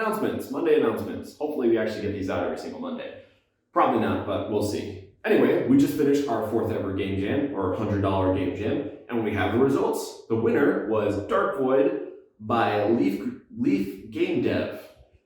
announcements, Monday announcements. Hopefully we actually get these out every single Monday. Probably not, but we'll see. Anyway, we just finished our 4th ever Game Jam, or $100 Game Jam, and we have the results. The winner was Dark Void by Leaf Game Dev. It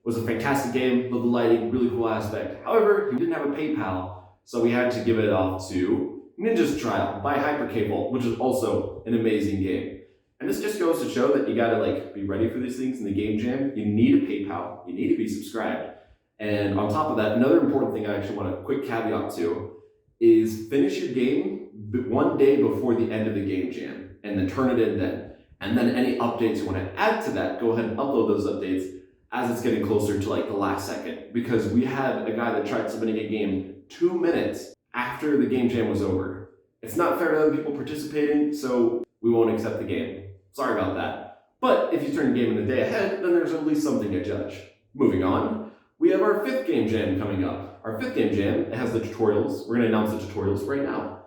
was a fantastic game, love the lighting, really cool aspect. However, he didn't have a PayPal, so we had to give it off to Ninja's Trial by Hypercable, which is also an amazing game. And this just goes to show that you gotta be ready for these things in the Game Jam. You need a PayPal, you need to be subscribed. And on top of that, another important thing I actually want a quick caveat to is finish your game one day before the end of the Game Jam and then turn it in then. And then any updates you want to add to that, go ahead and upload those updates as it's getting closer to the last second. Because we had a guy that tried submitting a game 2 minutes after the Game Jam was over. It's not fair to other people participating, so we won't accept the game. Sorry about that. But if you turn your game in the day ahead, then there's at least something to judge. Moving on, we have our 5th Game Jam coming up. Our 5th Game Jam, it has the tutorials. We're going to announce the tutorials right now.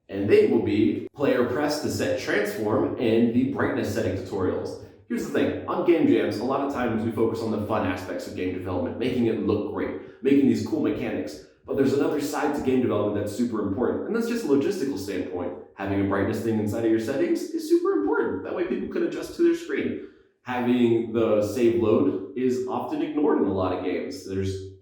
And they will be player press to set transform and the brightness setting tutorials. Here's the thing, on Game Jams, a lot of times we focus on the fun aspects of game development, making it look great, making these cool mechanics. But there's another side to game development that's super important, and that's just a logistical standpoint. Having a brightness thing inside of your settings is super important. That way people can adjust to their screen. Having the save load is often ignored in a lot of games.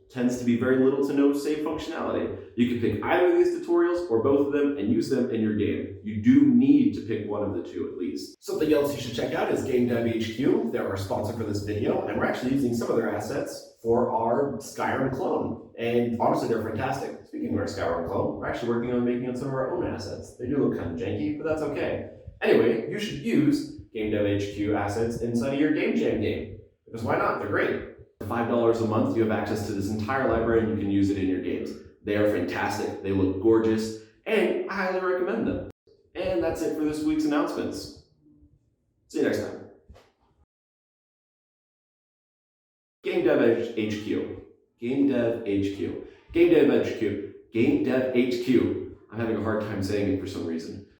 Tends to be very little to no save functionality. You can pick either of these tutorials or both of them and use them in your game. You do need to pick one of the two at least. Something else you should check out is Game Dev HQ. They're our sponsor for this video, and we're actually using some of their assets for our Skyrim clone. And honestly, they're fantastic. Speaking of our Skyrim clone, we're actually working on making some of our own assets. They do look kind of janky, but that's okay. Anyway, you should use Game Dev HQ assets inside of your Game Jam game. Because why not? They're great. For $5 a month, you have access to this entire library and you can use it in your games. They are fantastic, they look gorgeous, and I highly recommend them. And that's it for this week's announcements. See you next time. Game Dev HQ. Game Dev HQ. Game Dev HQ. Game Dev HQ. I'm having a hard time saying it for some reason.